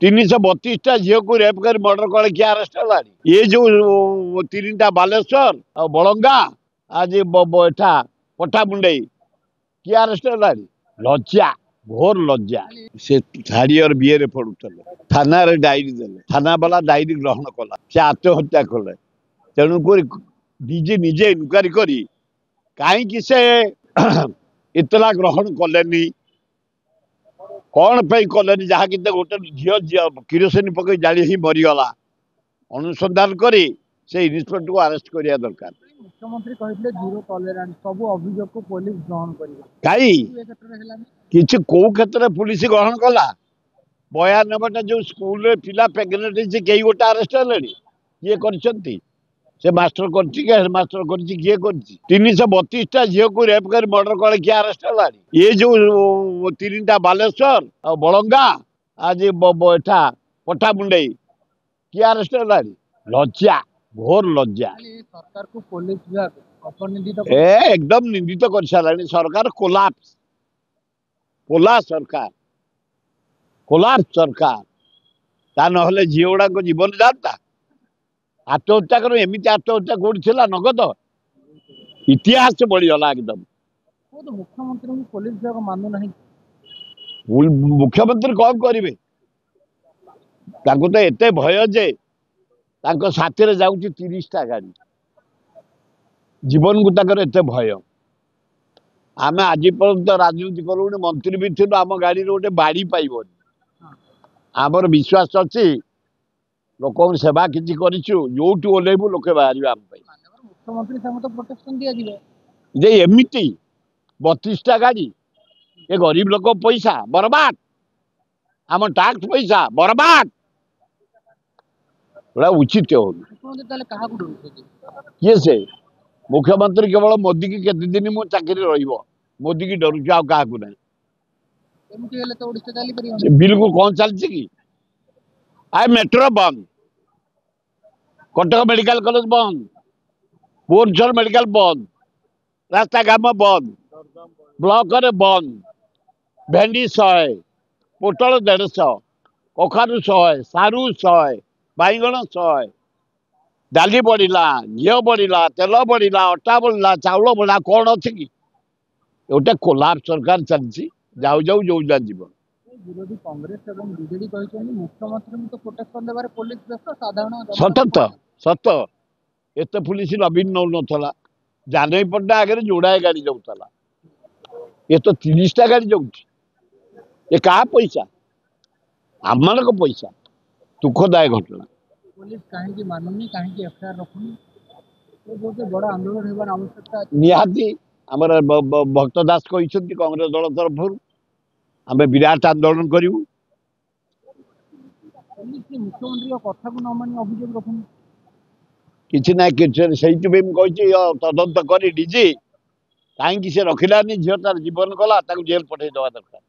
332टा झील को रेप कर मर्डर कले किए अरेस्ट है ये जो 3टा बालेश्वर आ बलंगा आज एठा पट्टामुंडई किए अरेस्ट है लज्जा घोर लज्जा से थार्ड इयर बीए पढ़ुले थाना डायरी देले थाना वाला डायरी ग्रहण कला से आत्महत्या कले तेणुक निजे निजे इनक्वारी करी कहीं से इतला ग्रहण कले कौन पे कले जहाँ कि गोटे झी किरोसिन पकई जाली ही मरीगला अनुसंधान करी से इन्स्पेक्टर को अरेस्ट करिया दरकार मुख्यमंत्री कहते जीरो टॉलरेंस सब अभियोग को पुलिस ग्रहण करिबा कई किछि को क्षेत्र में पुलिस ग्रहण कला 92टा जो स्कूल रे पिला प्रेग्नेंट से कई गोटे अरेस्ट हेले किए करछंती से मास्टर करछि के हेडमास्टर करछि किए करछि 332टा झील को रेप कर मर्डर कले किए अरेस्ट है ये जो 3टा बालेश्वर आ बलंगा आज एठा पट्टामुंडई किए अरेस्ट है लज्जा घोर लज्जा सरकार को पुलिस विभाग अपनिंदित एकदम निंदित कर सारा सरकार कोलाप्स सरकार ता नहले झील गुड़ा जीवन जाता आत्महत्या कर एमती आत्महत्या कौटी नगद इतिहास बढ़ीगला एकदम मुख्यमंत्री पुलिस विभाग मानु नहीं मुख्यमंत्री कौन करेंगे तो एत भय जे साथी रे जाऊँ 30टा गाड़ी जीवन को तक एत भय आम आज पर्यंत राजनीति करूँ मंत्री भी थी आम गाड़ी गोटे बाड़ी पाइबन आमर विश्वास अच्छी लोक सेवा किसी करूँ ओल्लू लोके बाहर मुख्यमंत्री तो प्रोटेक्शन दिया जे एमती 32टा गाड़ी ये गरीब लोक पैसा बर्बाद आम टैक्स पैसा बर्बाद उचित हो किए से मुख्यमंत्री केवल मोदी की केते दिन मो चाकरी रहिबो मोदी की डरुछु आ काहा को नहीं बिल्कुल कौन चलछि कि आय मेट्रो बंद कटक मेडिकल कॉलेज बंद भुवनेश्वर मेडिकल बंद रास्ता काम बंद ब्लॉक रे बंद भेंडी 100 पोटल 150 कखारू 100 सारू 100 बैगण 100 डाली बढ़ला घी बढ़ला तेल बढ़ला अटा बढ़ला चाउल बढ़ला कौन अच्छी कि गोटे कोलाप सरकार चलती जाऊ जाऊ जो जीवन विरोधी कांग्रेस एवं बीजेडी कहते मुख्यमंत्री तो प्रोटेक्शन देवारे पुलिस व्यस्त साधारण सत सत एत पुलिस नवीन नौ नाला जानवी पट्टा आगे जोड़ाए गाड़ी जाऊला ये तो 30टा गाड़ी जाऊँ ये क्या पैसा आम मान पैसा दुखदायक घटना पुलिस कहीं मानुनी कहीं एफआईआर रखुनी बहुत बड़ा आंदोलन होबार आवश्यकता निहाती आमर भक्त दास कहते कांग्रेस दल तरफ आम विराट आंदोलन करूँ मुख्यमंत्री कथा को न मानी अभियोग रखुनी किसी ना कि से तदंत कर डीजी कहीं से रखिलानी झील तार जीवन गला जेल पठे दवा दरकार।